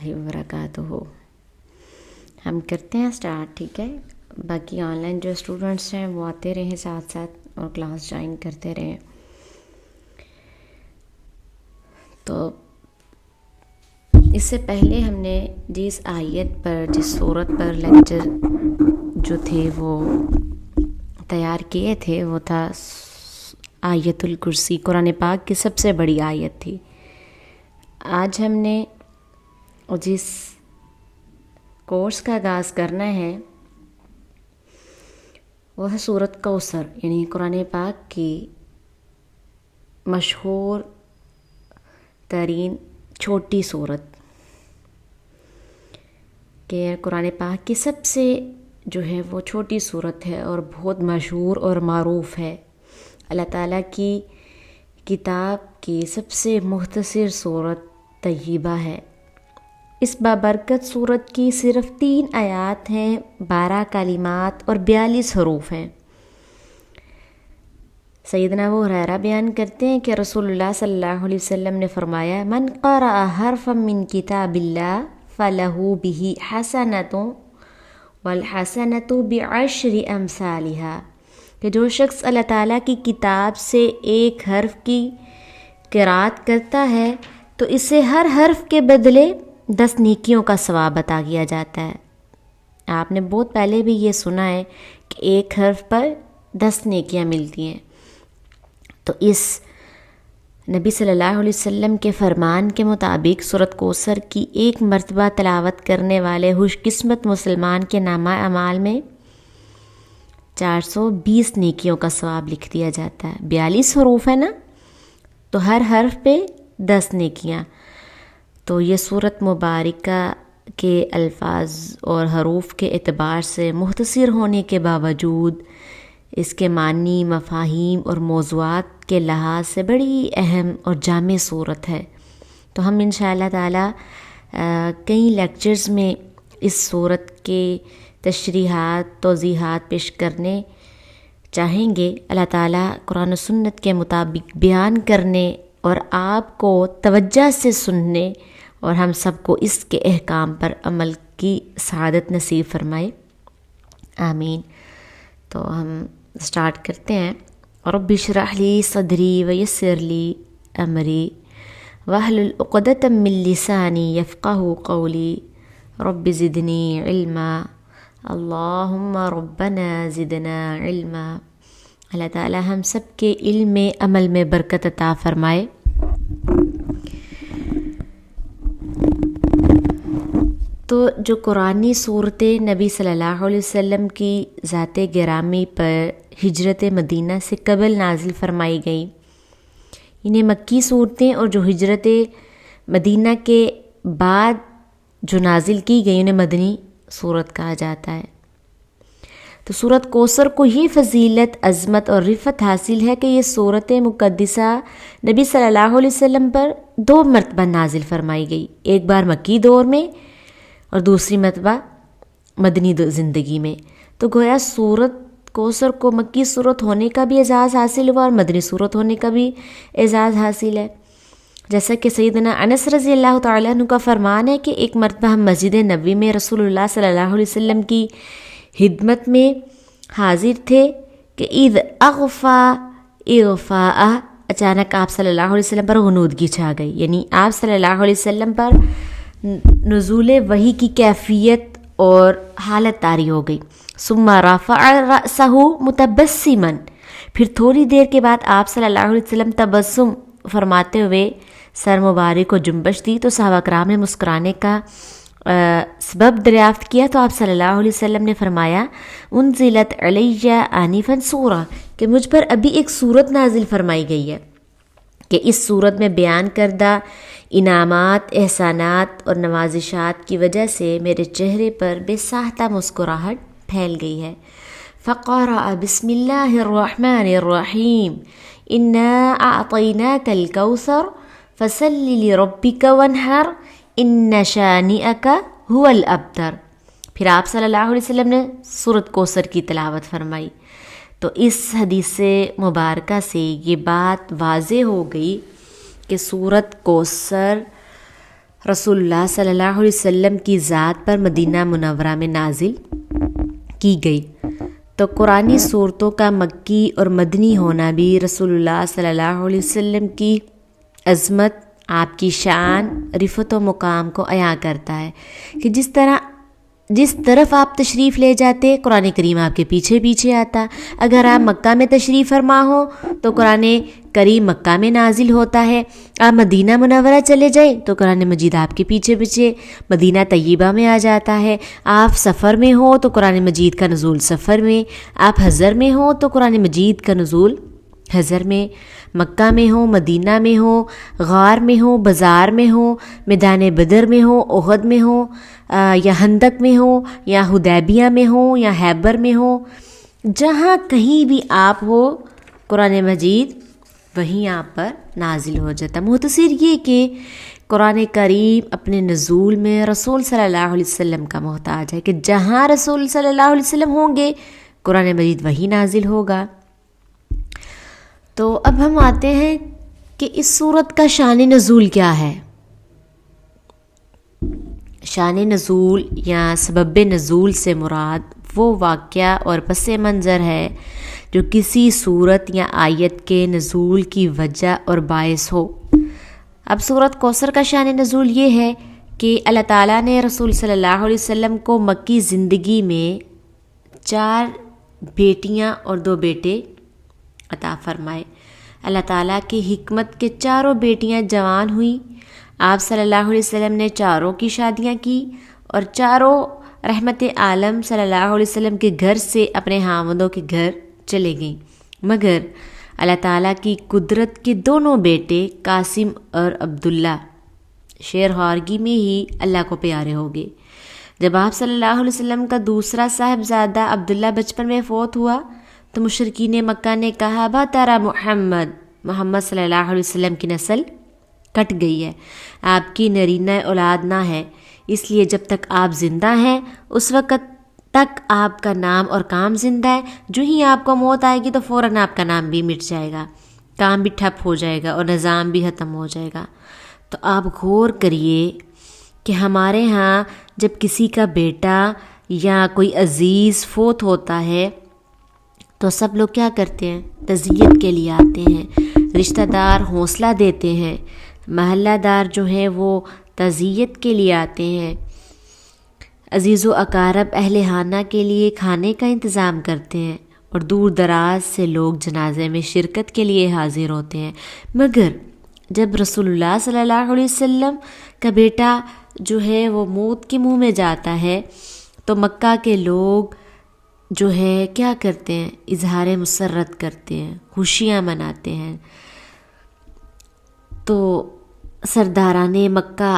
وبرکاتہ. ہم کرتے ہیں اسٹارٹ. ٹھیک ہے, باقی آن لائن جو اسٹوڈنٹس ہیں وہ آتے رہیں ساتھ ساتھ اور کلاس جوائن کرتے رہیں. تو اس سے پہلے ہم نے جس آیت پر, جس صورت پر لیکچر جو تھے وہ تیار کیے تھے وہ تھا آیت الکرسی. قرآن پاک کی سب سے بڑی آیت تھی. آج ہم نے جس کورس کا آغاز کرنا ہے وہ ہے سورۃ کوثر, یعنی قرآن پاک کی مشہور ترین چھوٹی سورت, کہ قرآن پاک کی سب سے جو ہے وہ چھوٹی سورت ہے اور بہت مشہور اور معروف ہے. اللہ تعالیٰ کی کتاب کی سب سے مختصر سورت طیبہ ہے. اس بابرکت سورت کی صرف 3 آیات ہیں, 12 کلمات اور 42 حروف ہیں. سیدنا ابو ہریرہ بیان کرتے ہیں کہ رسول اللہ صلی اللہ علیہ وسلم نے فرمایا, من قرأ حرفا من کتاب اللہ فلہ بہ حسنۃ والحسنۃ بعشر امثالہا, کہ جو شخص اللہ تعالیٰ کی کتاب سے ایک حرف کی قرأت کرتا ہے تو اسے ہر حرف کے بدلے 10 نیکیوں کا ثواب عطا کیا جاتا ہے. آپ نے بہت پہلے بھی یہ سنا ہے کہ ایک حرف پر 10 نیکیاں ملتی ہیں. تو اس نبی صلی اللہ علیہ وسلم کے فرمان کے مطابق سورۃ کوثر کی ایک مرتبہ تلاوت کرنے والے خوش قسمت مسلمان کے نامہ اعمال میں 420 نیکیوں کا ثواب لکھ دیا جاتا ہے. 42 حروف ہے نا, تو ہر حرف پہ 10 نیکیاں. تو یہ سورت مبارکہ کے الفاظ اور حروف کے اعتبار سے مختصر ہونے کے باوجود اس کے معنی, مفاہیم اور موضوعات کے لحاظ سے بڑی اہم اور جامع صورت ہے. تو ہم انشاءاللہ تعالی کئی لیکچرز میں اس صورت کے تشریحات, توضیحات پیش کرنے چاہیں گے. اللہ تعالی قرآن و سنت کے مطابق بیان کرنے اور آپ کو توجہ سے سننے اور ہم سب کو اس کے احکام پر عمل کی سعادت نصیب فرمائے, آمین. تو ہم سٹارٹ کرتے ہیں. رب اشرح لی صدری ویسر لی امری واحلل عقدۃ من لسانی یفقہوا قولی رب زدنی علما اللہم ربنا زدنا علما. اللہ تعالی ہم سب کے علم میں, عمل میں برکت عطا فرمائے. تو جو قرآنی صورتیں نبی صلی اللہ علیہ وسلم کی ذات گرامی پر ہجرت مدینہ سے قبل نازل فرمائی گئیں, انہیں مکی صورتیں, اور جو ہجرت مدینہ کے بعد جو نازل کی گئی انہیں مدنی صورت کہا جاتا ہے. تو سورۃ کوثر کو یہ فضیلت, عظمت اور رفعت حاصل ہے کہ یہ سورت مقدسہ نبی صلی اللہ علیہ وسلم پر 2 مرتبہ نازل فرمائی گئی, ایک بار مکی دور میں اور دوسری مرتبہ مدنی زندگی میں. تو گویا سورۃ کوثر کو مکی صورت ہونے کا بھی اعزاز حاصل ہوا اور مدنی صورت ہونے کا بھی اعزاز حاصل ہے. جیسا کہ سیدنا انس رضی اللہ تعالیٰ عنہ کا فرمان ہے کہ ایک مرتبہ ہم مسجد نبوی میں رسول اللہ صلی اللہ علیہ وسلم کی خدمت میں حاضر تھے کہ اذ اغفا اغفاء, اچانک آپ صلی اللہ علیہ وسلم پر غنودگی چھا گئی, یعنی آپ صلی اللہ علیہ وسلم پر نزول وحی کی کیفیت اور حالت طاری ہو گئی. ثم رفع رأسہ متبسما, پھر تھوڑی دیر کے بعد آپ صلی اللہ علیہ وسلم تبسم فرماتے ہوئے سر مبارک کو جنبش دی. تو صحابہ کرام نے مسکرانے کا سبب دریافت کیا, تو آپ صلی اللہ علیہ وسلم نے فرمایا انزلت علی آنفا سورہ, کہ مجھ پر ابھی ایک سورت نازل فرمائی گئی ہے کہ اس سورت میں بیان کردہ انعامات, احسانات اور نوازشات کی وجہ سے میرے چہرے پر بے ساختہ مسکراہٹ پھیل گئی ہے. فقرأ بسم اللہ الرحمن الرحیم انا اعطیناک الکوثر فصل لربک وانحر ان شانئک هو الابتر. پھر آپ صلی اللہ علیہ وسلم نے سورۃ کوثر کی تلاوت فرمائی. تو اس حدیث مبارکہ سے یہ بات واضح ہو گئی کہ سورۃ کوثر رسول اللہ صلی اللہ علیہ وسلم کی ذات پر مدینہ منورہ میں نازل کی گئی۔ تو قرآنی صورتوں کا مکی اور مدنی ہونا بھی رسول اللہ صلی اللہ علیہ وسلم کی عظمت، آپ کی شان، رفعت و مقام کو عیاں کرتا ہے کہ جس طرف آپ تشریف لے جاتے قرآن کریم آپ کے پیچھے پیچھے آتا۔ اگر آپ مکہ میں تشریف فرما ہو تو قرآن کریم مکہ میں نازل ہوتا ہے، آپ مدینہ منورہ چلے جائیں تو قرآن مجید آپ کے پیچھے پیچھے مدینہ طیبہ میں آ جاتا ہے۔ آپ سفر میں ہو تو قرآن مجید کا نزول سفر میں، آپ حضر میں ہو تو قرآن مجید کا نزول حضر میں، مکہ میں ہو، مدینہ میں ہو، غار میں ہو، بازار میں ہو، میدان بدر میں ہو، احد میں ہو، یا خندق میں ہو، یا حدیبیہ میں ہو، یا خیبر میں ہو، جہاں کہیں بھی آپ ہو قرآن مجید وہیں آپ پر نازل ہو جاتا۔ مختصر یہ کہ قرآن کریم اپنے نزول میں رسول صلی اللہ علیہ وسلم کا محتاج ہے کہ جہاں رسول صلی اللہ علیہ وسلم ہوں گے قرآن مجید وہیں نازل ہوگا۔ تو اب ہم آتے ہیں کہ اس سورت کا شان نزول کیا ہے۔ شان نزول یا سبب نزول سے مراد وہ واقعہ اور پس منظر ہے جو کسی سورت یا آیت کے نزول کی وجہ اور باعث ہو۔ اب سورت کوثر کا شان نزول یہ ہے کہ اللہ تعالیٰ نے رسول صلی اللہ علیہ وسلم کو مکی زندگی میں 4 بیٹیاں اور 2 بیٹے عطا فرمائے۔ اللہ تعالیٰ کی حکمت کے 4 بیٹیاں جوان ہوئیں، آپ صلی اللہ علیہ وسلم نے 4 کی شادیاں کی اور 4 رحمت عالم صلی اللہ علیہ وسلم کے گھر سے اپنے خاوندوں کے گھر چلے گئیں، مگر اللہ تعالیٰ کی قدرت کے دونوں بیٹے قاسم اور عبداللہ شیر خارگی میں ہی اللہ کو پیارے ہو گئے۔ جب آپ صلی اللہ علیہ وسلم کا دوسرا صاحبزادہ عبداللہ بچپن میں فوت ہوا تو مشرکین مکہ نے کہا بھتارا محمد صلی اللہ علیہ وسلم کی نسل کٹ گئی ہے، آپ کی نرینہ اولاد نہ ہے، اس لیے جب تک آپ زندہ ہیں اس وقت تک آپ کا نام اور کام زندہ ہے، جو ہی آپ کو موت آئے گی تو فوراً آپ کا نام بھی مٹ جائے گا، کام بھی ٹھپ ہو جائے گا اور نظام بھی ختم ہو جائے گا۔ تو آپ غور کریے کہ ہمارے ہاں جب کسی کا بیٹا یا کوئی عزیز فوت ہوتا ہے تو سب لوگ کیا کرتے ہیں؟ تعزیت کے لیے آتے ہیں، رشتہ دار حوصلہ دیتے ہیں، محلہ دار جو ہیں وہ تعزیت کے لیے آتے ہیں، عزیز و اقارب اہل خانہ کے لیے کھانے کا انتظام کرتے ہیں اور دور دراز سے لوگ جنازے میں شرکت کے لیے حاضر ہوتے ہیں۔ مگر جب رسول اللہ صلی اللہ علیہ وسلم کا بیٹا جو ہے وہ موت کے منہ میں جاتا ہے تو مکہ کے لوگ جو ہے کیا کرتے ہیں؟ اظہار مسرت کرتے ہیں، خوشیاں مناتے ہیں۔ تو سرداران مکہ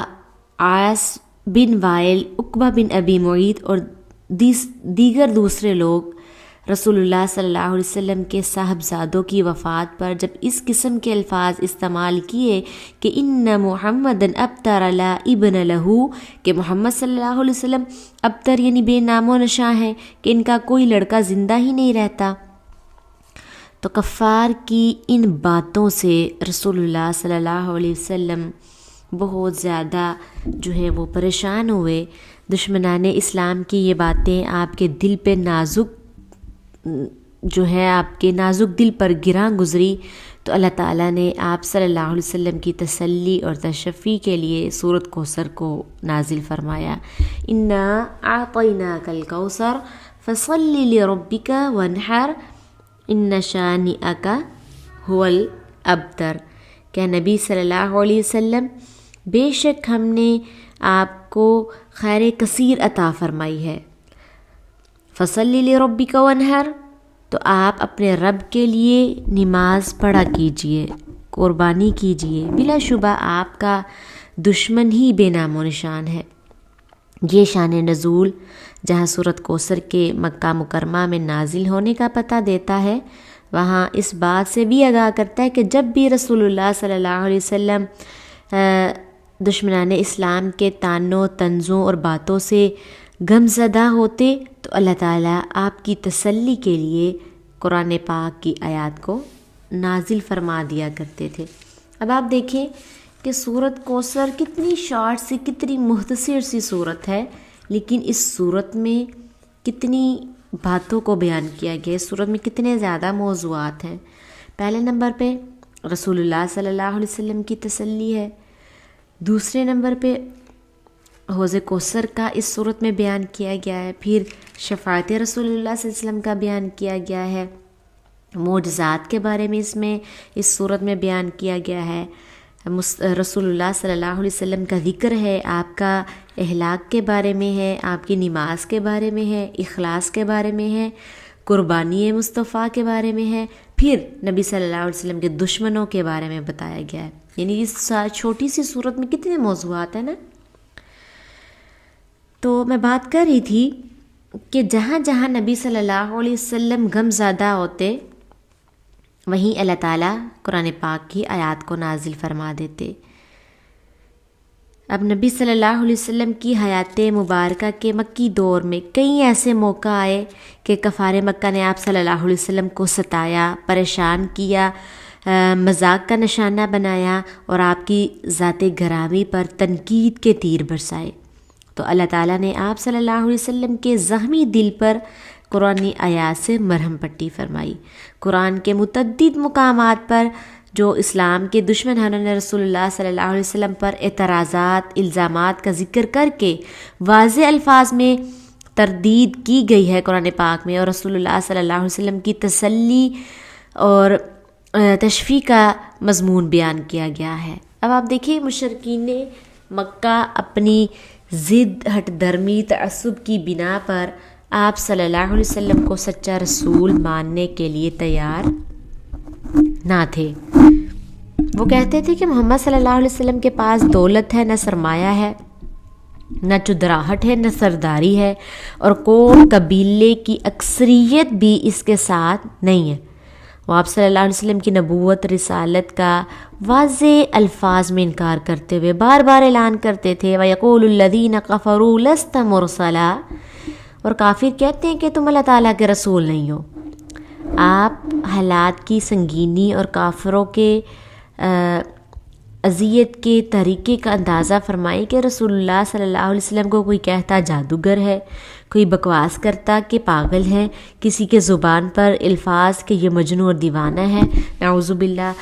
عاص بن وائل، عقبہ بن ابی معیط اور دیگر دوسرے لوگ رسول اللہ صلی اللہ علیہ وسلم کے صاحبزادوں کی وفات پر جب اس قسم کے الفاظ استعمال کیے کہ ان محمدًا ابتر لا ابن لہو، کہ محمد صلی اللہ علیہ وسلم ابتر یعنی بے نام و نشاں ہے، کہ ان کا کوئی لڑکا زندہ ہی نہیں رہتا، تو کفار کی ان باتوں سے رسول اللہ صلی اللہ علیہ وسلم بہت زیادہ جو ہے وہ پریشان ہوئے۔ دشمنان اسلام کی یہ باتیں آپ کے دل پہ جو ہے آپ کے نازک دل پر گراں گزری، تو اللہ تعالیٰ نے آپ صلی اللہ علیہ وسلم کی تسلی اور تشفی کے لیے سورۃ کوثر کو نازل فرمایا۔ انا اعطیناک الکوثر فصلی لربک وانحر ان شانئک هو الابتر، کہ نبی صلی اللہ علیہ وسلم بے شک ہم نے آپ کو خیر کثیر عطا فرمائی ہے، فصلی لربک وانحر، تو آپ اپنے رب کے لیے نماز پڑھا کیجئے، قربانی کیجئے، بلا شبہ آپ کا دشمن ہی بے نام و نشان ہے۔ یہ شان نزول جہاں سورۃ کوثر کے مکہ مکرمہ میں نازل ہونے کا پتہ دیتا ہے، وہاں اس بات سے بھی آگاہ کرتا ہے کہ جب بھی رسول اللہ صلی اللہ علیہ وسلم دشمنان اسلام کے طعنوں طنزوں اور باتوں سے غم زدہ ہوتے تو اللہ تعالیٰ آپ کی تسلی کے لیے قرآن پاک کی آیات کو نازل فرما دیا کرتے تھے۔ اب آپ دیکھیں کہ سورت کوثر کتنی شارٹ سی، کتنی مختصر سی صورت ہے، لیکن اس صورت میں کتنی باتوں کو بیان کیا گیا، اس صورت میں کتنے زیادہ موضوعات ہیں۔ پہلے نمبر پہ رسول اللہ صلی اللہ علیہ وسلم کی تسلی ہے، دوسرے نمبر پہ حوض کوثر کا اس صورت میں بیان کیا گیا ہے، پھر شفاعت رسول اللہ صلی اللہ علیہ وسلم کا بیان کیا گیا ہے، معجزات کے بارے میں اس صورت میں بیان کیا گیا ہے، رسول اللہ صلی اللہ علیہ وسلم کا ذکر ہے، آپ کا اخلاق کے بارے میں ہے، آپ کی نماز کے بارے میں ہے، اخلاص کے بارے میں ہے، قربانی مصطفیٰ کے بارے میں ہے، پھر نبی صلی اللہ علیہ وسلم کے دشمنوں کے بارے میں بتایا گیا ہے۔ یعنی اس چھوٹی سی صورت میں کتنے موضوعات ہیں نا۔ تو میں بات کر رہی تھی کہ جہاں جہاں نبی صلی اللہ علیہ وسلم غم زدہ ہوتے، وہیں اللہ تعالیٰ قرآن پاک کی آیات کو نازل فرما دیتے۔ اب نبی صلی اللہ علیہ وسلم کی حیات مبارکہ کے مکی دور میں کئی ایسے موقع آئے کہ کفار مکہ نے آپ صلی اللہ علیہ وسلم کو ستایا، پریشان کیا، مذاق کا نشانہ بنایا اور آپ کی ذات گرامی پر تنقید کے تیر برسائے۔ تو اللہ تعالیٰ نے آپ صلی اللہ علیہ وسلم کے زخمی دل پر قرآنی آیات سے مرہم پٹی فرمائی۔ قرآن کے متعدد مقامات پر جو اسلام کے دشمن ہیں، انہوں نے رسول اللہ صلی اللہ علیہ وسلم پر اعتراضات، الزامات کا ذکر کر کے واضح الفاظ میں تردید کی گئی ہے قرآن پاک میں، اور رسول اللہ صلی اللہ علیہ وسلم کی تسلی اور تشفیع کا مضمون بیان کیا گیا ہے۔ اب آپ دیکھیں، مشرکین مکہ اپنی ضد، ہٹ درمی، تعصب کی بنا پر آپ صلی اللہ علیہ وسلم کو سچا رسول ماننے کے لیے تیار نہ تھے۔ وہ کہتے تھے کہ محمد صلی اللہ علیہ وسلم کے پاس دولت ہے، نہ سرمایہ ہے، نہ چدراہٹ ہے، نہ سرداری ہے، اور قوم قبیلے کی اکثریت بھی اس کے ساتھ نہیں ہے۔ وہ آپ صلی اللہ علیہ وسلم کی نبوت، رسالت کا واضح الفاظ میں انکار کرتے ہوئے بار بار اعلان کرتے تھے، وَيَقُولُ الَّذِينَ كَفَرُوا لَسْتَ مُرْسَلًا، اور کافر کہتے ہیں کہ تم اللہ تعالیٰ کے رسول نہیں ہو۔ آپ حالات کی سنگینی اور کافروں کے اذیت کے طریقے کا اندازہ فرمائیں کہ رسول اللہ صلی اللہ علیہ وسلم کو کوئی کہتا جادوگر ہے، کوئی بکواس کرتا کہ پاگل ہے، کسی کے زبان پر الفاظ کہ یہ مجنون اور دیوانہ ہے، نعوذ باللہ۔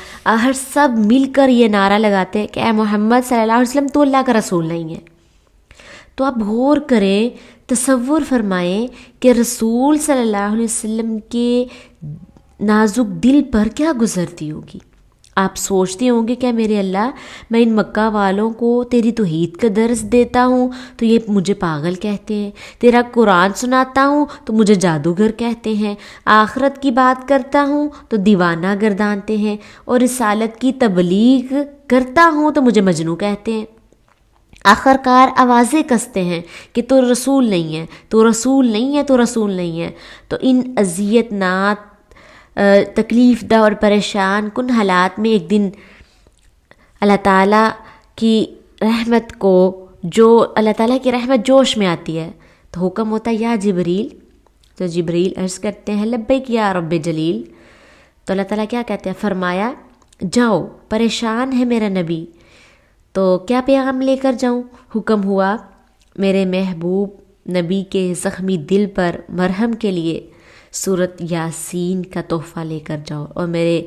ہر سب مل کر یہ نعرہ لگاتے ہیں کہ اے محمد صلی اللہ علیہ وسلم تو اللہ کا رسول نہیں ہے۔ تو آپ غور کریں، تصور فرمائیں کہ رسول صلی اللہ علیہ وسلم کے نازک دل پر کیا گزرتی ہوگی۔ آپ سوچتے ہوں گے کہ میرے اللہ، میں ان مکہ والوں کو تیری توحید کا درس دیتا ہوں تو یہ مجھے پاگل کہتے ہیں، تیرا قرآن سناتا ہوں تو مجھے جادوگر کہتے ہیں، آخرت کی بات کرتا ہوں تو دیوانہ گردانتے ہیں، اور رسالت کی تبلیغ کرتا ہوں تو مجھے مجنون کہتے ہیں۔ آخرکار آوازیں کستے ہیں کہ تو رسول نہیں ہے، تو رسول نہیں ہے، تو رسول نہیں ہے۔ تو ان اذیت ناک، تکلیف دہ اور پریشان کن حالات میں ایک دن اللہ تعالیٰ کی رحمت جوش میں آتی ہے، تو حکم ہوتا ہے یا جبریل، تو جبریل عرض کرتے ہیں لبیک یا رب جلیل۔ تو اللہ تعالیٰ کیا کہتے ہیں؟ فرمایا جاؤ، پریشان ہے میرا نبی، تو کیا پیغام لے کر جاؤں؟ حکم ہوا میرے محبوب نبی کے زخمی دل پر مرہم کے لیے سورت یاسین کا تحفہ لے کر جاؤ، اور میرے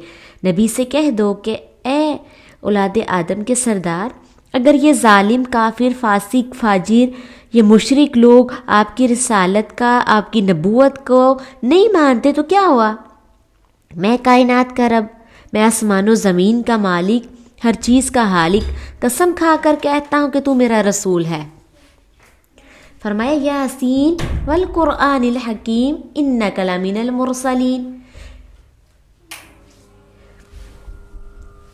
نبی سے کہہ دو کہ اے اولاد آدم کے سردار، اگر یہ ظالم، کافر، فاسق، فاجر، یہ مشرک لوگ آپ کی رسالت کا، آپ کی نبوت کو نہیں مانتے تو کیا ہوا؟ میں کائنات کا رب، میں آسمان و زمین کا مالک، ہر چیز کا خالق، قسم کھا کر کہتا ہوں کہ تو میرا رسول ہے۔ فرمایا یاسین والقرآن الحکیم انک لمن المرسلین،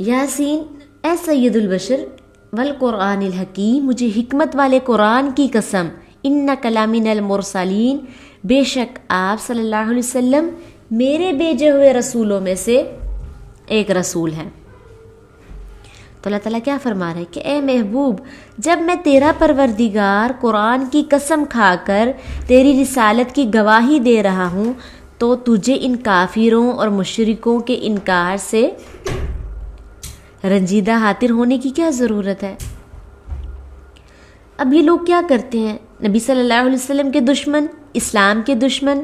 یاسین اے سید البشر، والقرآن الحکیم، مجھے حکمت والے قرآن کی قسم، انک لمن المرسلین، بے شک آپ صلی اللہ علیہ وسلم میرے بھیجے ہوئے رسولوں میں سے ایک رسول ہے۔ تو اللہ تعالیٰ کیا فرما رہا ہے کہ اے محبوب، جب میں تیرا پروردگار قرآن کی قسم کھا کر تیری رسالت کی گواہی دے رہا ہوں تو تجھے ان کافروں اور مشرکوں کے انکار سے رنجیدہ خاطر ہونے کی کیا ضرورت ہے؟ اب یہ لوگ کیا کرتے ہیں؟ نبی صلی اللہ علیہ وسلم کے دشمن، اسلام کے دشمن.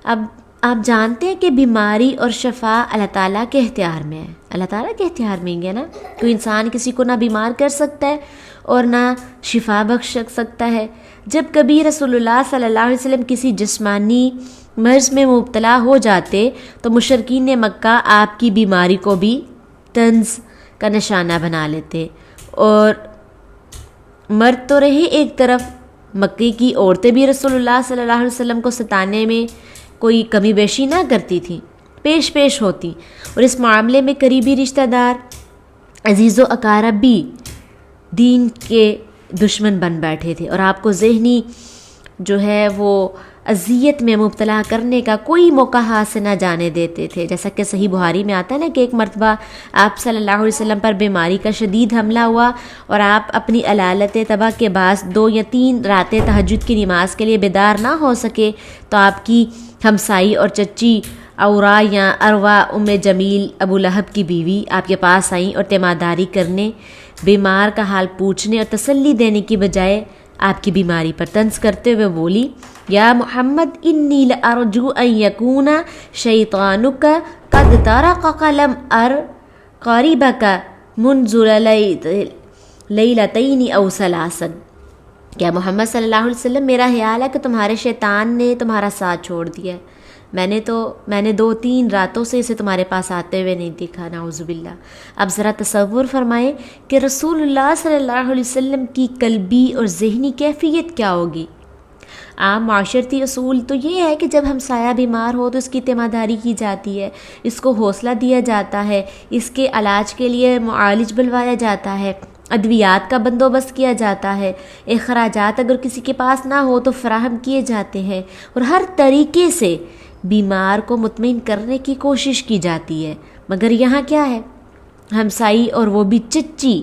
اب آپ جانتے ہیں کہ بیماری اور شفا اللہ تعالیٰ کے اختیار میں ہے. اللہ تعالیٰ کے اختیار میں ہی ہے نا. کوئی انسان کسی کو نہ بیمار کر سکتا ہے اور نہ شفا بخش سکتا ہے. جب کبھی رسول اللہ صلی اللہ علیہ وسلم کسی جسمانی مرض میں مبتلا ہو جاتے تو مشرکین مکہ آپ کی بیماری کو بھی طنز کا نشانہ بنا لیتے، اور مرد تو رہے ایک طرف، مکے کی عورتیں بھی رسول اللہ صلی اللہ علیہ وسلم کو ستانے میں کوئی کمی بیشی نہ کرتی تھیں، پیش ہوتی. اور اس معاملے میں قریبی رشتہ دار، عزیز و اقارب بھی دین کے دشمن بن بیٹھے تھے، اور آپ کو ذہنی جو ہے وہ اذیت میں مبتلا کرنے کا کوئی موقع ہاتھ سے نہ جانے دیتے تھے. جیسا کہ صحیح بخاری میں آتا ہے نا کہ ایک مرتبہ آپ صلی اللہ علیہ وسلم پر بیماری کا شدید حملہ ہوا اور آپ اپنی علالت طبع کے باعث 2 یا 3 راتیں تہجد کی نماز کے لیے بیدار نہ ہو سکے، تو آپ کی ہمسائی اور چچی اورا یا اروا ام جمیل ابو لہب کی بیوی آپ کے پاس آئیں اور تیمارداری کرنے، بیمار کا حال پوچھنے اور تسلی دینے کی بجائے آپ کی بیماری پر طنز کرتے ہوئے بولی، یا محمد انی لارجو ان یکون شیطانک قد طرق لم ار قریبک منذ لیلتین او ثلاثا. کیا محمد صلی اللہ علیہ وسلم، میرا خیال ہے کہ تمہارے شیطان نے تمہارا ساتھ چھوڑ دیا ہے. میں نے 2-3 راتوں سے اسے تمہارے پاس آتے ہوئے نہیں دیکھا. نعوذ باللہ. اب ذرا تصور فرمائیں کہ رسول اللہ صلی اللہ علیہ وسلم کی قلبی اور ذہنی کیفیت کیا ہوگی. عام معاشرتی اصول تو یہ ہے کہ جب ہمسایہ بیمار ہو تو اس کی تیمارداری کی جاتی ہے، اس کو حوصلہ دیا جاتا ہے، اس کے علاج کے لیے معالج بلوایا جاتا ہے، ادویات کا بندوبست کیا جاتا ہے، اخراجات اگر کسی کے پاس نہ ہو تو فراہم کیے جاتے ہیں، اور ہر طریقے سے بیمار کو مطمئن کرنے کی کوشش کی جاتی ہے. مگر یہاں کیا ہے؟ ہمسائی، اور وہ بھی چچی،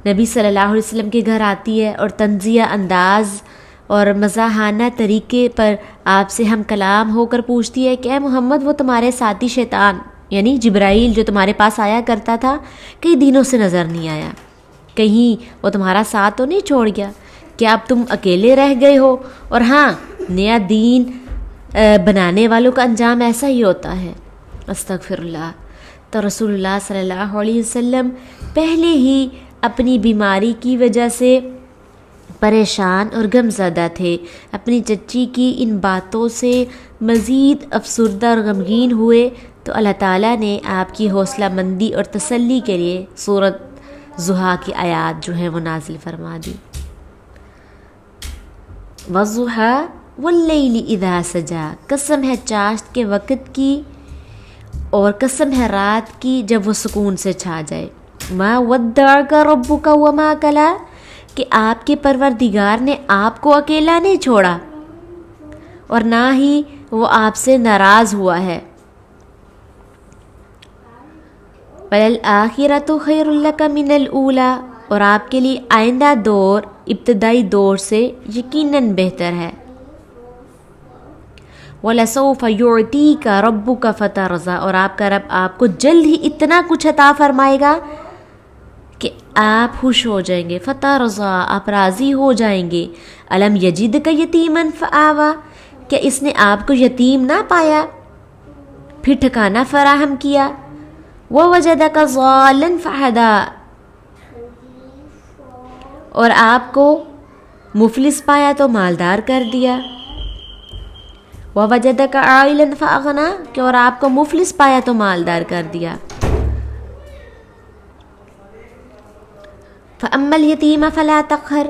نبی صلی اللہ علیہ وسلم کے گھر آتی ہے اور طنزیہ انداز اور مزاحانہ طریقے پر آپ سے ہم کلام ہو کر پوچھتی ہے کہ اے محمد، وہ تمہارے ساتھی شیطان یعنی جبرائیل جو تمہارے پاس آیا کرتا تھا کئی دنوں سے نظر نہیں آیا، کہیں وہ تمہارا ساتھ تو نہیں چھوڑ گیا؟ کیا اب تم اکیلے رہ گئے ہو؟ اور ہاں، نیا دین بنانے والوں کا انجام ایسا ہی ہوتا ہے. استغفر اللہ. تو رسول اللہ صلی اللہ علیہ وسلم پہلے ہی اپنی بیماری کی وجہ سے پریشان اور غمزدہ تھے. اپنی چچی کی ان باتوں سے مزید افسردہ اور غمگین ہوئے تو اللہ تعالیٰ نے آپ کی حوصلہ مندی اور تسلی کے لیے سورۃ ضحیٰ کی آیات جو ہیں وہ نازل فرما دی. والضحیٰ واللیل اذا سجا، قسم ہے چاشت کے وقت کی اور قسم ہے رات کی جب وہ سکون سے چھا جائے. ما ودعک ربک وما کلا، کہ آپ کے پروردگار نے آپ کو اکیلا نہیں چھوڑا اور نہ ہی وہ آپ سے ناراض ہوا ہے. وَلَلْآخِرَةُ خَيْرٌ لَكَ مِنَ الْأُولَى، اور آپ کے لیے آئندہ دور ابتدائی دور سے یقیناً بہتر ہے. وَلَسَوْفَ يُعْطِيكَ رَبُّكَ فَتَرْضَىٰ، اور آپ کا رب آپ کو جلد ہی اتنا کچھ عطا فرمائے گا کہ آپ خوش ہو جائیں گے. فَتَرْضَىٰ، آپ راضی ہو جائیں گے. أَلَمْ يَجِدْكَ يَتِيمًا فَآوَىٰ، کیا اس نے آپ کو یتیم نہ پایا پھر ٹھکانہ فراہم کیا. وَوَجَدَكَ ضَالًّا فَهَدَىٰ، اور آپ کو مفلس پایا تو مالدار کر دیا. وَوَجَدَكَ عَائِلًا فَأَغْنَىٰ، کہ اور آپ کو مفلس پایا تو مالدار کر دیا. فَأَمَّا الْيَتِيمَ فَلَا تَقْهَرْ،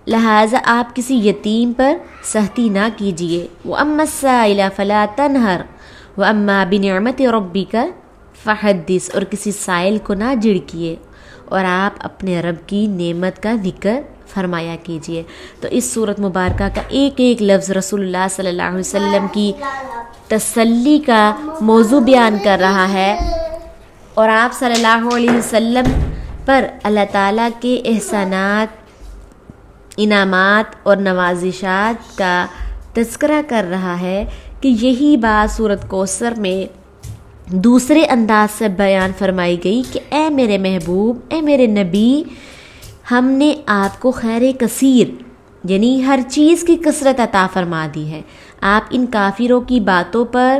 لہٰذا آپ کسی یتیم پر سختی نہ کیجیے. وَأَمَّا السَّائِلَ فَلَا تَنْهَرْ وَأَمَّا بِنِعْمَةِ رَبِّكَ فَحَدِّثْ، اور کسی سائل کو نہ جھڑکیے اور آپ اپنے رب کی نعمت کا ذکر فرمایا کیجیے. تو اس صورت مبارکہ کا ایک ایک لفظ رسول اللہ صلی اللہ علیہ وسلم کی تسلی کا موضوع بیان کر رہا ہے، اور آپ صلی اللہ علیہ وسلم پر اللہ تعالیٰ کے احسانات، انعامات اور نوازشات کا تذکرہ کر رہا ہے کہ یہی بات سورۃ کوثر میں دوسرے انداز سے بیان فرمائی گئی کہ اے میرے محبوب، اے میرے نبی، ہم نے آپ کو خیر کثیر یعنی ہر چیز کی کثرت عطا فرما دی ہے۔ آپ ان کافروں کی باتوں پر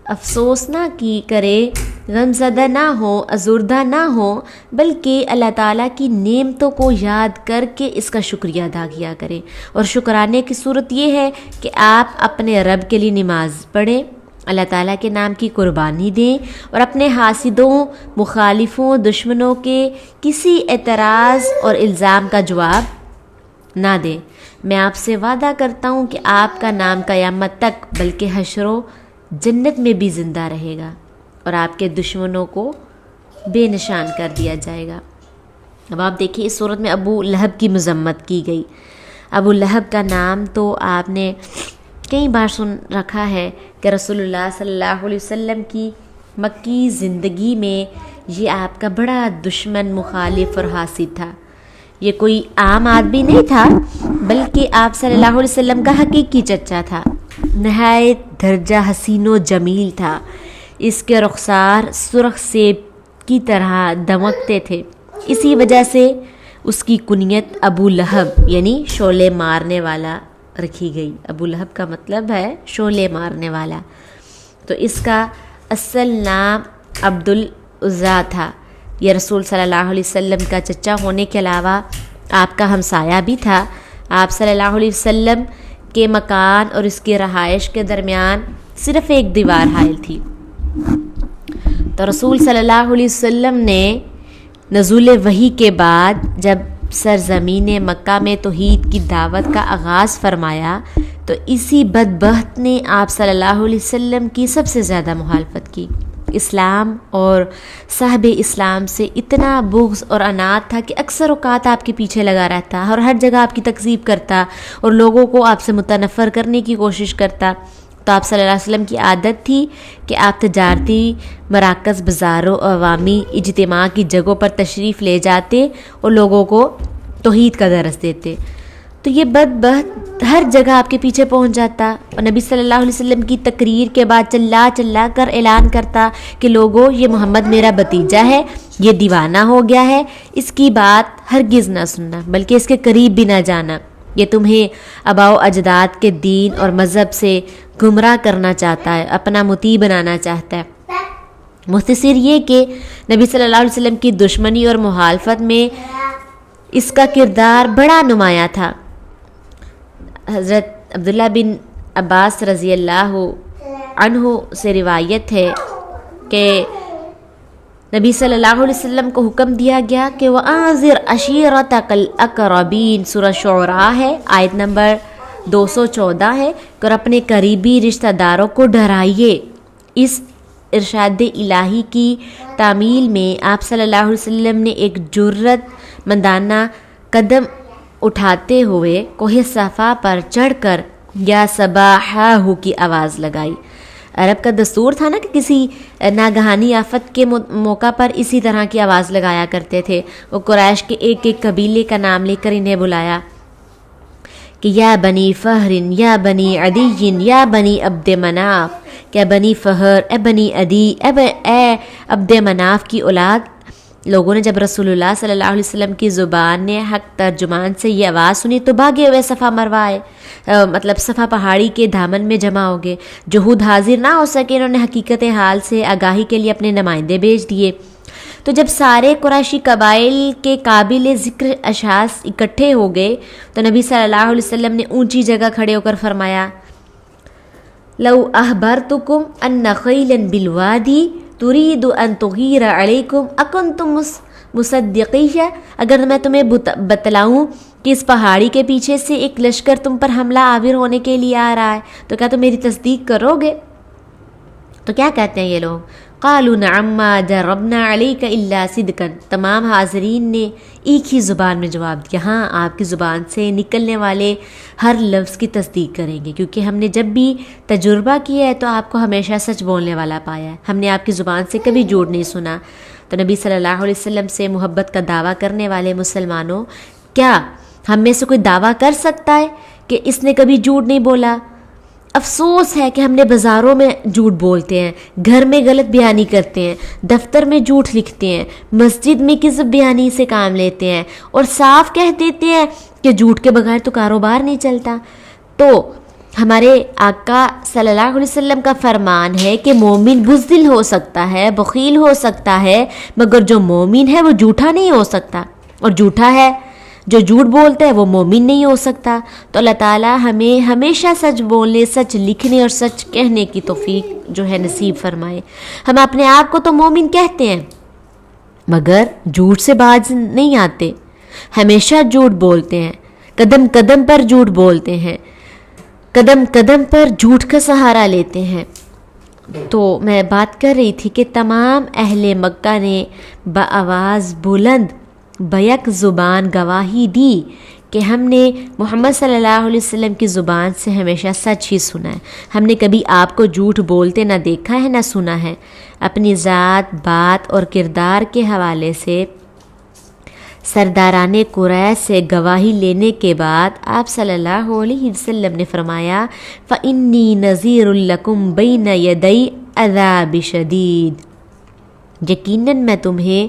افسوس نہ کرے، غمزدہ نہ ہو، ازردہ نہ ہو، بلکہ اللہ تعالیٰ کی نعمتوں کو یاد کر کے اس کا شکریہ ادا کیا کریں۔ اور شکرانے کی صورت یہ ہے کہ آپ اپنے رب کے لیے نماز پڑھیں، اللہ تعالیٰ کے نام کی قربانی دیں اور اپنے حاسدوں، مخالفوں، دشمنوں کے کسی اعتراض اور الزام کا جواب نہ دیں۔ میں آپ سے وعدہ کرتا ہوں کہ آپ کا نام قیامت تک بلکہ حشر و جنت میں بھی زندہ رہے گا اور آپ کے دشمنوں کو بے نشان کر دیا جائے گا۔ اب آپ دیکھیں اس صورت میں ابو لہب کی مذمت کی گئی۔ ابو لہب کا نام تو آپ نے کئی بار سن رکھا ہے کہ رسول اللہ صلی اللہ علیہ وسلم کی مکی زندگی میں یہ آپ کا بڑا دشمن، مخالف اور حاسد تھا۔ یہ کوئی عام آدمی نہیں تھا بلکہ آپ صلی اللہ علیہ وسلم کا حقیقی چچا تھا۔ نہایت درجہ حسین و جمیل تھا، اس کے رخسار سرخ سیب کی طرح دمکتے تھے، اسی وجہ سے اس کی کنیت ابو لہب یعنی شعلے مارنے والا رکھی گئی۔ ابو لہب کا مطلب ہے شعلے مارنے والا۔ تو اس کا اصل نام عبد العزیٰ تھا۔ یہ رسول صلی اللہ علیہ وسلم کا چچا ہونے کے علاوہ آپ کا ہمسایہ بھی تھا۔ آپ صلی اللہ علیہ وسلم کے مکان اور اس کی رہائش کے درمیان صرف ایک دیوار حائل تھی۔ تو رسول صلی اللہ علیہ وسلم نے نزول وحی کے بعد جب سرزمین مکہ میں توحید کی دعوت کا آغاز فرمایا تو اسی بدبخت نے آپ صلی اللہ علیہ وسلم کی سب سے زیادہ مخالفت کی۔ اسلام اور صاحب اسلام سے اتنا بغض اور عناد تھا کہ اکثر اوقات آپ کے پیچھے لگا رہتا اور ہر جگہ آپ کی تکذیب کرتا اور لوگوں کو آپ سے متنفر کرنے کی کوشش کرتا۔ تو آپ صلی اللہ علیہ وسلم کی عادت تھی کہ آپ تجارتی مراکز، بازاروں، عوامی اجتماع کی جگہوں پر تشریف لے جاتے اور لوگوں کو توحید کا درس دیتے۔ تو یہ بدبخت ہر جگہ آپ کے پیچھے پہنچ جاتا اور نبی صلی اللہ علیہ وسلم کی تقریر کے بعد چلا چلا کر اعلان کرتا کہ لوگوں، یہ محمد میرا بھتیجا ہے، یہ دیوانہ ہو گیا ہے، اس کی بات ہرگز نہ سننا بلکہ اس کے قریب بھی نہ جانا، یہ تمہیں آباء و اجداد کے دین اور مذہب سے گمراہ کرنا چاہتا ہے، اپنا مطیع بنانا چاہتا ہے۔ مختصر یہ کہ نبی صلی اللہ علیہ وسلم کی دشمنی اور مخالفت میں اس کا کردار بڑا نمایاں تھا۔ حضرت عبداللہ بن عباس رضی اللہ عنہ سے روایت ہے کہ نبی صلی اللہ علیہ وسلم کو حکم دیا گیا کہ وَأَنذِرْ عَشِيرَتَكَ الْأَقْرَبِينَ، سورہ شعراء ہے، آیت نمبر 214 ہے، اور اپنے قریبی رشتہ داروں کو ڈرائیے۔ اس ارشاد الہی کی تعمیل میں آپ صلی اللہ علیہ وسلم نے ایک جرأت مندانہ قدم اٹھاتے ہوئے کوہ صفا پر چڑھ کر یا صباحہ کی آواز لگائی۔ عرب کا دستور تھا نا کہ کسی ناگہانی آفت کے موقع پر اسی طرح کی آواز لگایا کرتے تھے۔ وہ قریش کے ایک ایک قبیلے کا نام لے کر انہیں بلایا کہ یا بنی فہر، یا بنی عدی، یا بنی عبد مناف، کیا بنی فہر، اے بنی عدی، اے عبد مناف کی اولاد۔ لوگوں نے جب رسول اللہ صلی اللہ علیہ وسلم کی زبان نے حق ترجمان سے یہ آواز سنی تو بھاگے ہوئے صفا مروائے، مطلب صفا پہاڑی کے دامن میں جمع ہو گئے۔ جو خود حاضر نہ ہو سکے انہوں نے حقیقت حال سے آگاہی کے لیے اپنے نمائندے بھیج دیے۔ تو جب سارے قریشی قبائل کے قابل ذکر اشخاص اکٹھے ہو گئے تو نبی صلی اللہ علیہ وسلم نے اونچی جگہ کھڑے ہو کر فرمایا لو اخبرتکم ان خیلا بالوادی ترید ان تغیر علیکم اکنتم مصدقیہ، اگر میں تمہیں بتلاؤں کہ اس پہاڑی کے پیچھے سے ایک لشکر تم پر حملہ آور ہونے کے لیے آ رہا ہے تو کیا تم میری تصدیق کرو گے؟ تو کیا کہتے ہیں یہ لوگ؟ قالوا نعم ما جربنا علیک الا صدقا، تمام حاضرین نے ایک ہی زبان میں جواب دیا، ہاں آپ کی زبان سے نکلنے والے ہر لفظ کی تصدیق کریں گے، کیونکہ ہم نے جب بھی تجربہ کیا ہے تو آپ کو ہمیشہ سچ بولنے والا پایا ہے، ہم نے آپ کی زبان سے کبھی جھوٹ نہیں سنا۔ تو نبی صلی اللہ علیہ وسلم سے محبت کا دعویٰ کرنے والے مسلمانوں، کیا ہم میں سے کوئی دعویٰ کر سکتا ہے کہ اس نے کبھی جھوٹ نہیں بولا؟ افسوس ہے کہ ہم نے بازاروں میں جھوٹ بولتے ہیں، گھر میں غلط بیانی کرتے ہیں، دفتر میں جھوٹ لکھتے ہیں، مسجد میں کذب بیانی سے کام لیتے ہیں اور صاف کہہ دیتے ہیں کہ جھوٹ کے بغیر تو کاروبار نہیں چلتا۔ تو ہمارے آقا صلی اللہ علیہ وسلم کا فرمان ہے کہ مومن بزدل ہو سکتا ہے، بخیل ہو سکتا ہے، مگر جو مومن ہے وہ جھوٹا نہیں ہو سکتا، اور جھوٹا ہے جو جھوٹ بولتا ہے وہ مومن نہیں ہو سکتا۔ تو اللہ تعالیٰ ہمیں ہمیشہ سچ بولنے، سچ لکھنے اور سچ کہنے کی توفیق جو ہے نصیب فرمائے۔ ہم اپنے آپ کو تو مومن کہتے ہیں مگر جھوٹ سے باز نہیں آتے، ہمیشہ جھوٹ بولتے ہیں، قدم قدم پر جھوٹ بولتے ہیں، قدم قدم پر جھوٹ کا سہارا لیتے ہیں۔ تو میں بات کر رہی تھی کہ تمام اہل مکہ نے بآواز بلند بیک زبان گواہی دی کہ ہم نے محمد صلی اللہ علیہ وسلم کی زبان سے ہمیشہ سچ ہی سنا ہے، ہم نے کبھی آپ کو جھوٹ بولتے نہ دیکھا ہے نہ سنا ہے۔ اپنی ذات، بات اور کردار کے حوالے سے سرداران قریش سے گواہی لینے کے بعد آپ صلی اللہ علیہ وسلم نے فرمایا فَإِنِّي نَذِيرٌ لَكُمْ بَيْنَ يَدَيْ عَذَابِ شَدِيدٍ، یقیناً میں تمہیں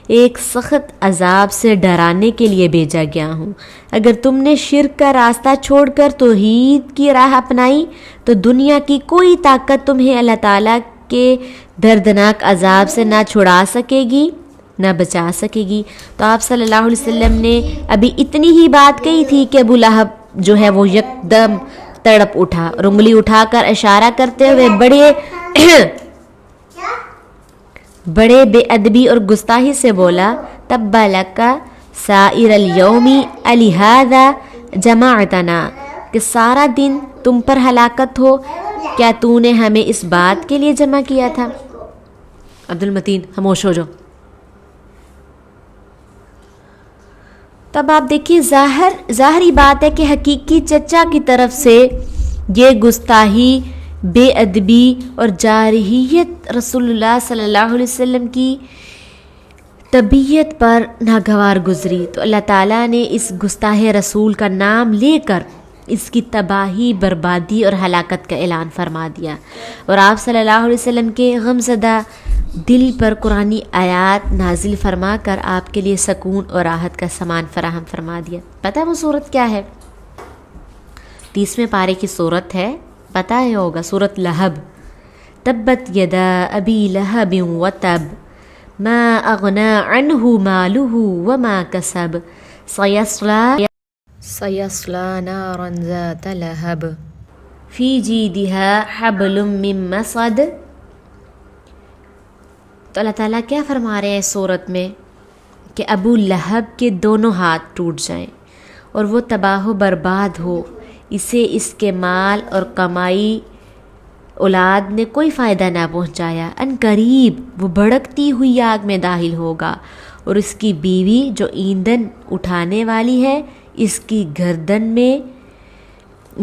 ایک سخت عذاب سے ڈرانے کے لیے بھیجا گیا ہوں۔ اگر تم نے شرک کا راستہ چھوڑ کر توحید کی راہ اپنائی تو دنیا کی کوئی طاقت تمہیں اللہ تعالیٰ کے دردناک عذاب سے نہ چھڑا سکے گی نہ بچا سکے گی۔ تو آپ صلی اللہ علیہ وسلم نے ابھی اتنی ہی بات کہی تھی کہ ابو لہب جو ہے وہ یکدم تڑپ اٹھا اور انگلی اٹھا کر اشارہ کرتے ہوئے بڑے بے ادبی اور گستاخی سے بولا تبا لکا سائر الیوم لہذا جمعتنا، کہ سارا دن تم پر ہلاکت ہو، کیا تو نے ہمیں اس بات کے لیے جمع کیا تھا؟ عبد المتین خاموش ہو جاؤ۔ تب آپ دیکھیے ظاہری بات ہے کہ حقیقی چچا کی طرف سے یہ گستاخی، بے ادبی اور جارحیت رسول اللہ صلی اللہ علیہ وسلم کی طبیعت پر ناگوار گزری۔ تو اللہ تعالیٰ نے اس گستاخ رسول کا نام لے کر اس کی تباہی، بربادی اور ہلاکت کا اعلان فرما دیا، اور آپ صلی اللہ علیہ وسلم کے غمزدہ دل پر قرآنی آیات نازل فرما کر آپ کے لیے سکون اور راحت کا سامان فراہم فرما دیا۔ پتہ وہ صورت کیا ہے؟ 30ویں پارے کی صورت ہے، پتہ ہے ہوگا، صورت لہب۔ تبت یدا ابی لہب وتب ما اغنی عنہ مالہ وما کسب سیصلی نارا ذات لہب فی جیدها حبل من مسد۔ تو اللہ تعالیٰ کیا فرما رہے ہیں اس صورت میں کہ ابو لہب کے دونوں ہاتھ ٹوٹ جائیں اور وہ تباہ و برباد ہو، اسے اس کے مال اور کمائی اولاد نے کوئی فائدہ نہ پہنچایا، ان قریب وہ بھڑکتی ہوئی آگ میں داخل ہوگا، اور اس کی بیوی جو ایندھن اٹھانے والی ہے اس کی گردن میں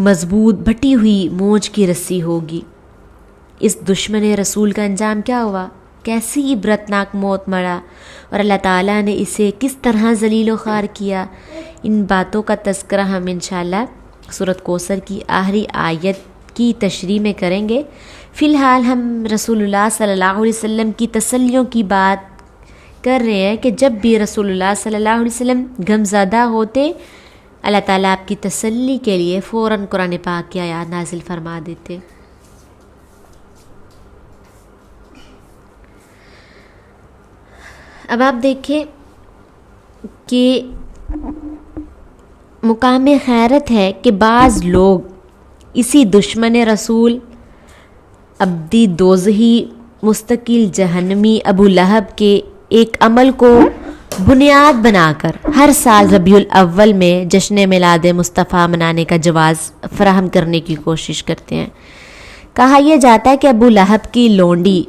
مضبوط بٹی ہوئی مونچھ کی رسی ہوگی۔ اس دشمن رسول کا انجام کیا ہوا؟ کیسی عبرتناک موت مرا، اور اللہ تعالیٰ نے اسے کس طرح ذلیل و خوار کیا۔ ان باتوں کا تذکرہ ہم انشاءاللہ سورۃ کوثر کی آخری آیت کی تشریح میں کریں گے۔ فی الحال ہم رسول اللہ صلی اللہ علیہ وسلم کی تسلیوں کی بات کر رہے ہیں کہ جب بھی رسول اللہ صلی اللہ علیہ وسلم غمزدہ ہوتے، اللہ تعالیٰ آپ کی تسلی کے لیے فوراً قرآن پاک کی آیات نازل فرما دیتے۔ اب آپ دیکھیں کہ مقام خیرت ہے کہ بعض لوگ اسی دشمن رسول، ابدی دوزخی، مستقل جہنمی ابو لہب کے ایک عمل کو بنیاد بنا کر ہر سال ربیع الاول میں جشن میلاد مصطفیٰ منانے کا جواز فراہم کرنے کی کوشش کرتے ہیں۔ کہا یہ جاتا ہے کہ ابو لہب کی لونڈی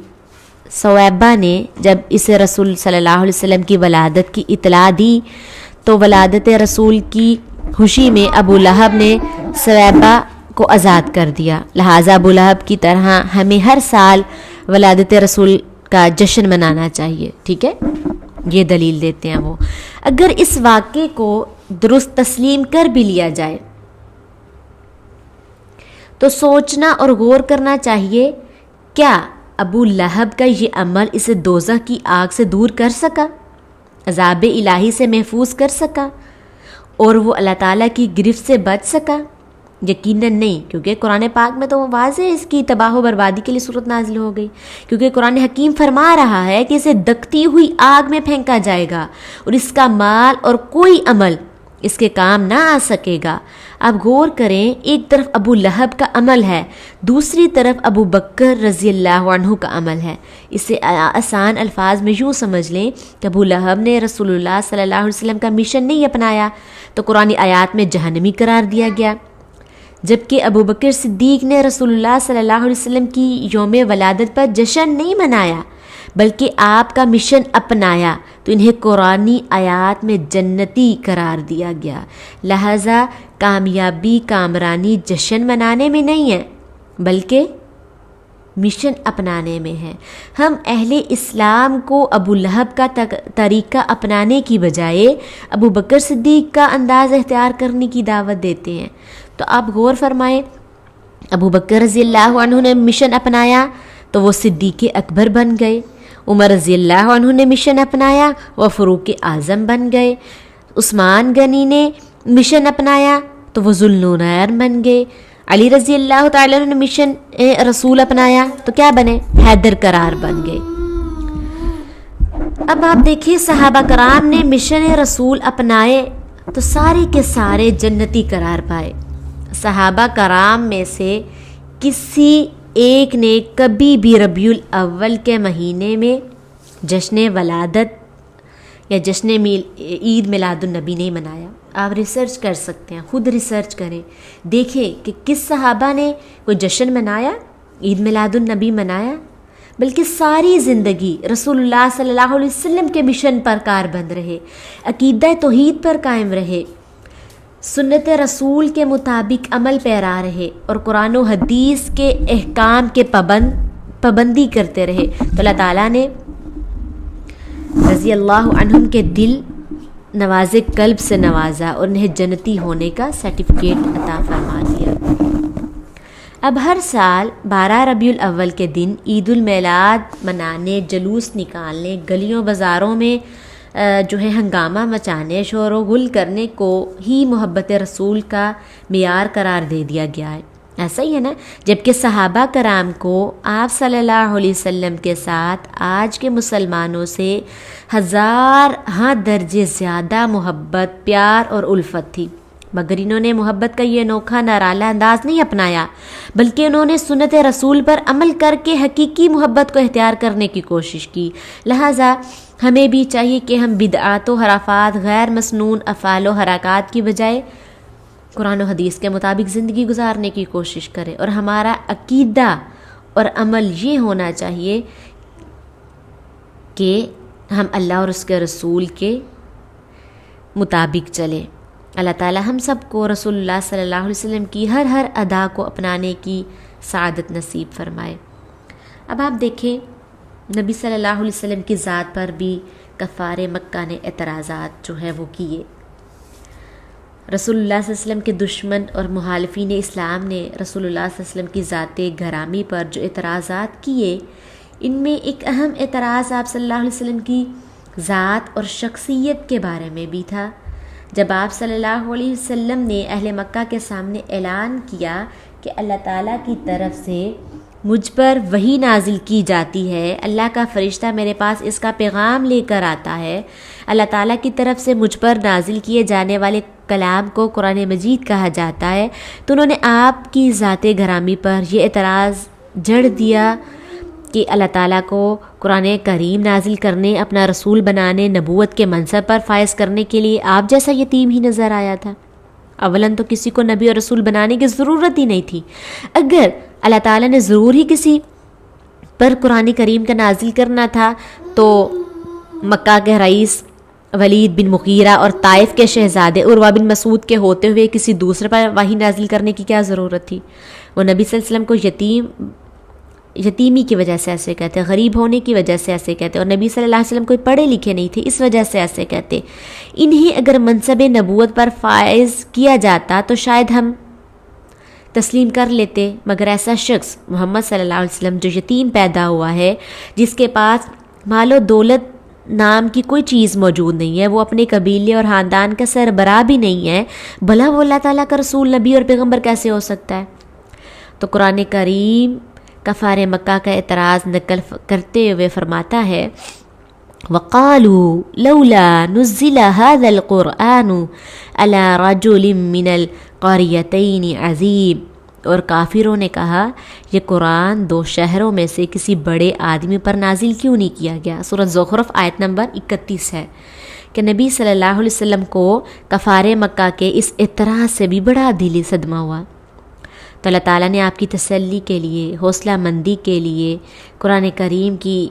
سویبہ نے جب اسے رسول صلی اللہ علیہ وسلم کی ولادت کی اطلاع دی تو ولادت رسول کی خوشی میں ابو لہب نے سویبہ کو آزاد کر دیا، لہٰذا ابو لہب کی طرح ہمیں ہر سال ولادت رسول کا جشن منانا چاہیے۔ ٹھیک ہے، یہ دلیل دیتے ہیں وہ۔ اگر اس واقعے کو درست تسلیم کر بھی لیا جائے تو سوچنا اور غور کرنا چاہیے، کیا ابو لہب کا یہ عمل اسے دوزخ کی آگ سے دور کر سکا، عذاب الہی سے محفوظ کر سکا، اور وہ اللہ تعالیٰ کی گرفت سے بچ سکا؟ یقیناً نہیں، کیونکہ قرآن پاک میں تو واضح اس کی تباہ و بربادی کے لیے صورت نازل ہو گئی، کیونکہ قرآن حکیم فرما رہا ہے کہ اسے دکتی ہوئی آگ میں پھینکا جائے گا اور اس کا مال اور کوئی عمل اس کے کام نہ آ سکے گا۔ اب غور کریں، ایک طرف ابو لہب کا عمل ہے، دوسری طرف ابو بکر رضی اللہ عنہ کا عمل ہے۔ اسے آسان الفاظ میں یوں سمجھ لیں کہ ابو لہب نے رسول اللہ صلی اللہ علیہ وسلم کا مشن نہیں اپنایا تو قرآن آیات میں جہنمی قرار دیا گیا، جبکہ ابو بکر صدیق نے رسول اللہ صلی اللہ علیہ وسلم کی یوم ولادت پر جشن نہیں منایا بلکہ آپ کا مشن اپنایا، تو انہیں قرآنی آیات میں جنتی قرار دیا گیا۔ لہذا کامیابی کامرانی جشن منانے میں نہیں ہے بلکہ مشن اپنانے میں ہے۔ ہم اہل اسلام کو ابو لہب کا طریقہ اپنانے کی بجائے ابو بکر صدیق کا انداز اختیار کرنے کی دعوت دیتے ہیں۔ تو آپ غور فرمائیں، ابو بکر رضی اللہ عنہ نے مشن اپنایا تو وہ صدیق اکبر بن گئے، عمر رضی اللہ عنہ نے مشن اپنایا وہ فاروق اعظم بن گئے، عثمان غنی نے مشن اپنایا تو وہ ذوالنورین بن گئے، علی رضی اللہ تعالیٰ عنہ نے مشن رسول اپنایا تو کیا بنے؟ حیدر قرار بن گئے۔ اب آپ دیکھیے، صحابہ کرام نے مشن رسول اپنائے تو سارے کے سارے جنتی قرار پائے۔ صحابہ کرام میں سے کسی ایک نے کبھی بھی ربیع الاول کے مہینے میں جشن ولادت یا جشن عید میلاد النبی نہیں منایا۔ آپ ریسرچ کر سکتے ہیں، خود ریسرچ کریں، دیکھیں کہ کس صحابہ نے کوئی جشن منایا، عید میلاد النبی منایا، بلکہ ساری زندگی رسول اللہ صلی اللہ علیہ وسلم کے مشن پر کاربند رہے، عقیدہ توحید پر قائم رہے، سنت رسول کے مطابق عمل پیرا رہے اور قرآن و حدیث کے احکام کے پابندی کرتے رہے، تو اللہ تعالیٰ نے رضی اللہ عنہم کے دل نواز قلب سے نوازا اور انہیں جنتی ہونے کا سرٹیفکیٹ عطا فرما دیا۔ اب ہر سال 12 ربیع الاول کے دن عید المیلاد منانے، جلوس نکالنے، گلیوں بازاروں میں جو ہے ہنگامہ مچانے، شور و غل کرنے کو ہی محبت رسول کا معیار قرار دے دیا گیا ہے۔ ایسا ہی ہے نا، جبکہ صحابہ کرام کو آپ صلی اللہ علیہ وسلم کے ساتھ آج کے مسلمانوں سے 1000 درجے زیادہ محبت، پیار اور الفت تھی، مگر انہوں نے محبت کا یہ انوکھا نرالا انداز نہیں اپنایا، بلکہ انہوں نے سنت رسول پر عمل کر کے حقیقی محبت کو اختیار کرنے کی کوشش کی۔ لہٰذا ہمیں بھی چاہیے کہ ہم بدعات و حرافات، غیر مسنون افعال و حرکات کی بجائے قرآن و حدیث کے مطابق زندگی گزارنے کی کوشش کریں، اور ہمارا عقیدہ اور عمل یہ ہونا چاہیے کہ ہم اللہ اور اس کے رسول کے مطابق چلیں۔ اللہ تعالی ہم سب کو رسول اللہ صلی اللہ علیہ وسلم کی ہر ادا کو اپنانے کی سعادت نصیب فرمائے۔ اب آپ دیکھیں، نبی صلی اللہ علیہ وسلم کی ذات پر بھی کفار مکہ نے اعتراضات جو ہے وہ کیے۔ رسول اللہ صلی اللہ علیہ وسلم کے دشمن اور مخالفین اسلام نے رسول اللہ صلی اللہ علیہ وسلم کی ذات گرامی پر جو اعتراضات کیے، ان میں ایک اہم اعتراض آپ صلی اللہ علیہ وسلم کی ذات اور شخصیت کے بارے میں بھی تھا۔ جب آپ صلی اللہ علیہ وسلم نے اہل مکہ کے سامنے اعلان کیا کہ اللہ تعالیٰ کی طرف سے مجھ پر وحی نازل کی جاتی ہے، اللہ کا فرشتہ میرے پاس اس کا پیغام لے کر آتا ہے، اللہ تعالیٰ کی طرف سے مجھ پر نازل کیے جانے والے کلام کو قرآن مجید کہا جاتا ہے، تو انہوں نے آپ کی ذات گرامی پر یہ اعتراض جڑ دیا کہ اللہ تعالیٰ کو قرآن کریم نازل کرنے، اپنا رسول بنانے، نبوت کے منصب پر فائز کرنے کے لیے آپ جیسا یتیم ہی نظر آیا تھا۔ اولاً تو کسی کو نبی اور رسول بنانے کی ضرورت ہی نہیں تھی۔ اگر اللہ تعالیٰ نے ضرور ہی کسی پر قرآن کریم کا نازل کرنا تھا تو مکہ کے رئیس ولید بن مغیرہ اور طائف کے شہزادے عروہ بن مسعود کے ہوتے ہوئے کسی دوسرے پر وحی نازل کرنے کی کیا ضرورت تھی؟ وہ نبی صلی اللہ علیہ وسلم کو یتیمی کی وجہ سے ایسے کہتے، غریب ہونے کی وجہ سے ایسے کہتے، اور نبی صلی اللہ علیہ وسلم کوئی پڑھے لکھے نہیں تھے، اس وجہ سے ایسے کہتے۔ انہیں اگر منصب نبوت پر فائز کیا جاتا تو شاید ہم تسلیم کر لیتے، مگر ایسا شخص محمد صلی اللہ علیہ وسلم جو یتیم پیدا ہوا ہے، جس کے پاس مال و دولت نام کی کوئی چیز موجود نہیں ہے، وہ اپنے قبیلے اور خاندان کا سربراہ بھی نہیں ہے، بھلا وہ اللہ تعالیٰ کا رسول، نبی اور پیغمبر کیسے ہو سکتا ہے؟ تو قرآن کریم کفار مکہ کا اعتراض نقل کرتے ہوئے فرماتا ہے وَقَالُوا لَوْلَا نُزِّلَ هَذَا الْقُرْآنُ عَلَى رَجُلٍ مِّنَ الْقَرْيَتَيْنِ عَظِيمٍ، اور کافروں نے کہا یہ قرآن 2 شہروں میں سے کسی بڑے آدمی پر نازل کیوں نہیں کیا گیا۔ سورۃ زخرف آیت نمبر 31 ہے کہ نبی صلی اللہ علیہ وسلم کو کفار مکہ کے اس اعتراض سے بھی بڑا دلی صدمہ ہوا۔ تو اللہ تعالیٰ نے آپ کی تسلی کے لیے، حوصلہ مندی کے لیے قرآن کریم کی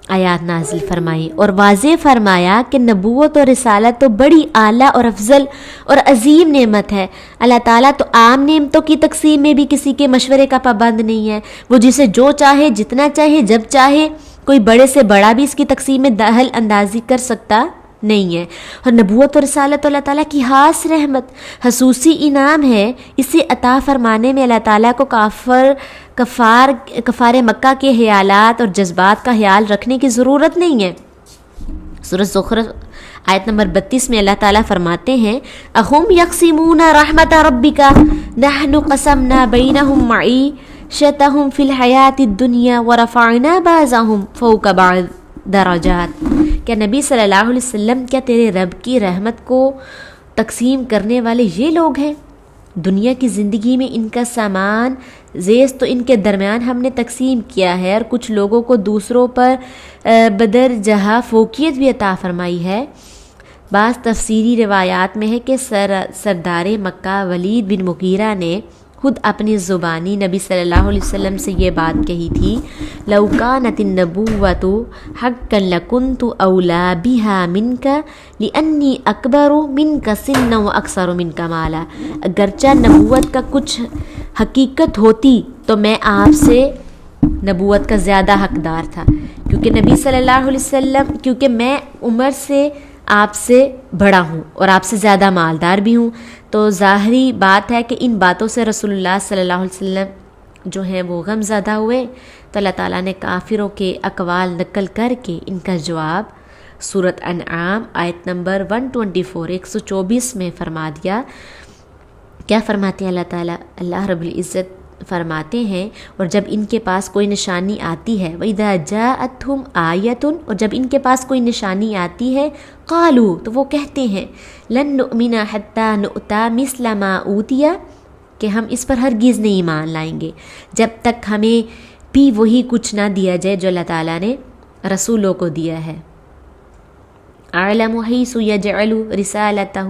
آیات نازل فرمائی اور واضح فرمایا کہ نبوت اور رسالت تو بڑی اعلیٰ اور افضل اور عظیم نعمت ہے۔ اللہ تعالیٰ تو عام نعمتوں کی تقسیم میں بھی کسی کے مشورے کا پابند نہیں ہے، وہ جسے جو چاہے، جتنا چاہے، جب چاہے، کوئی بڑے سے بڑا بھی اس کی تقسیم میں دخل اندازی کر سکتا نہیں ہے۔ اور نبوت اور رسالت اللہ تعالیٰ کی خاص رحمت، خصوصی انعام ہے، اسے عطا فرمانے میں اللہ تعالیٰ کو کفار مکہ کے خیالات اور جذبات کا خیال رکھنے کی ضرورت نہیں ہے۔ سورۃ زخرف آیت نمبر 32 میں اللہ تعالیٰ فرماتے ہیں اَهُمْ يَقْسِمُونَ رَحْمَةَ رَبِّكَ نَحْنُ قَسَمْنَا بَيْنَهُمْ مَعِيشَتَهُمْ فِي الْحَيَاةِ الدُّنْيَا وَرَفَعْنَا بَعْضَهُمْ فَوْقَ بَعْضٍ درجات۔ کیا نبی صلی اللہ علیہ وسلم، کیا تیرے رب کی رحمت کو تقسیم کرنے والے یہ لوگ ہیں؟ دنیا کی زندگی میں ان کا سامان زیز تو ان کے درمیان ہم نے تقسیم کیا ہے، اور کچھ لوگوں کو دوسروں پر بدر جہاں فوقیت بھی عطا فرمائی ہے۔ بعض تفسیری روایات میں ہے کہ سردار مکہ ولید بن مغیرہ نے خود اپنی زبانی نبی صلی اللہ علیہ وسلم سے یہ بات کہی تھی لَوْ كَانَتِ النَّبُوَّةُ حَقًّا لَكُنْتُ أَوْلَىٰ بِهَا مِنْكَ لِأَنِّي أَكْبَرُ مِنْكَ سِنًّا وَأَكْثَرُ مِنْكَ مَالًا، اگرچہ نبوت کا کچھ حقیقت ہوتی تو میں آپ سے نبوت کا زیادہ حقدار تھا، کیونکہ نبی صلی اللہ علیہ وسلم، کیونکہ میں عمر سے آپ سے بڑا ہوں اور آپ سے زیادہ مالدار بھی ہوں۔ تو ظاہری بات ہے کہ ان باتوں سے رسول اللہ صلی اللہ علیہ وسلم جو ہیں وہ غم زدہ ہوئے، تو اللہ تعالیٰ نے کافروں کے اقوال نقل کر کے ان کا جواب سورۃ انعام آیت نمبر 124 124 میں فرما دیا۔ کیا فرماتے ہیں اللہ تعالیٰ؟ اللہ رب العزت فرماتے ہیں اور جب ان کے پاس کوئی نشانی آتی ہے وَإِذَا جَاءَتْهُمْ آیَةٌ، اور جب ان کے پاس کوئی نشانی آتی ہے قالوا، تو وہ کہتے ہیں لن نؤمن حتى نؤتى مثل ما اوتي، کہ ہم اس پر ہرگز نہیں ایمان لائیں گے جب تک ہمیں بھی وہی کچھ نہ دیا جائے جو اللہ تعالیٰ نے رسولوں کو دیا ہے۔ اعلم حیث یجعل رسالتہ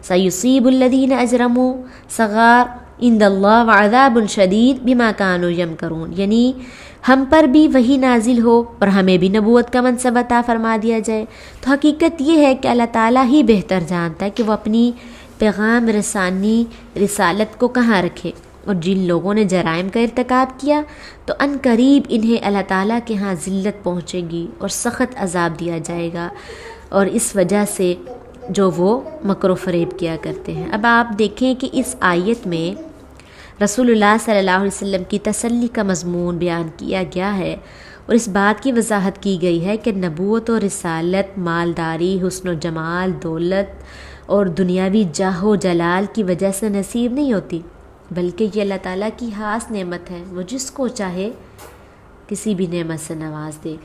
سیصیب الذین اجرموا صغار عند اللہ وعذاب شدید بما کانوا یمکرون، یعنی ہم پر بھی وہی نازل ہو اور ہمیں بھی نبوت کا منصب عطا فرما دیا جائے۔ تو حقیقت یہ ہے کہ اللہ تعالیٰ ہی بہتر جانتا ہے کہ وہ اپنی پیغام رسانی رسالت کو کہاں رکھے، اور جن لوگوں نے جرائم کا ارتکاب کیا تو ان قریب انہیں اللہ تعالیٰ کے ہاں ذلت پہنچے گی اور سخت عذاب دیا جائے گا، اور اس وجہ سے جو وہ مکر و فریب کیا کرتے ہیں۔ اب آپ دیکھیں کہ اس آیت میں رسول اللہ صلی اللہ علیہ وسلم کی تسلی کا مضمون بیان کیا گیا ہے، اور اس بات کی وضاحت کی گئی ہے کہ نبوت اور رسالت مالداری، حسن و جمال، دولت اور دنیاوی جاہ و جلال کی وجہ سے نصیب نہیں ہوتی، بلکہ یہ اللہ تعالیٰ کی خاص نعمت ہے، وہ جس کو چاہے کسی بھی نعمت سے نواز دے۔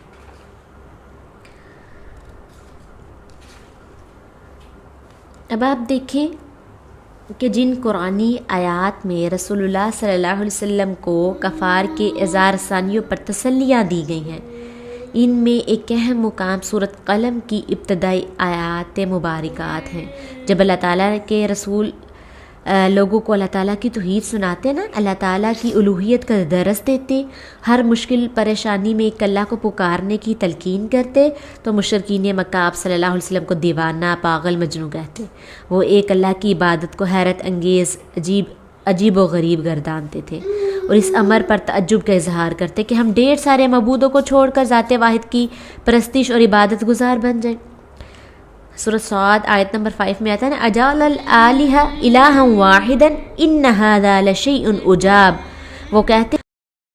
اب آپ دیکھیں کہ جن قرآنی آیات میں رسول اللہ صلی اللہ علیہ وسلم کو کفار کے اظہار ثانیوں پر تسلیاں دی گئی ہیں، ان میں ایک اہم مقام سورۃ قلم کی ابتدائی آیات مبارکات ہیں۔ جب اللہ تعالیٰ کے رسول لوگوں کو اللہ تعالیٰ کی توحید سناتے نا، اللہ تعالیٰ کی الوہیت کا درس دیتے، ہر مشکل پریشانی میں ایک اللہ کو پکارنے کی تلقین کرتے، تو مشرکین مکہ آپ صلی اللہ علیہ وسلم کو دیوانہ، پاگل، مجنون کہتے۔ وہ ایک اللہ کی عبادت کو حیرت انگیز، عجیب و غریب گردانتے تھے، اور اس امر پر تعجب کا اظہار کرتے کہ ہم ڈھیر سارے معبودوں کو چھوڑ کر ذات واحد کی پرستش اور عبادت گزار بن جائیں۔ سورۃ صاد آیت نمبر 5 میں آتا ہے نا اجعل الآلہۃ الہا واحدا ان ھذا لشیء عجاب. وہ کہتے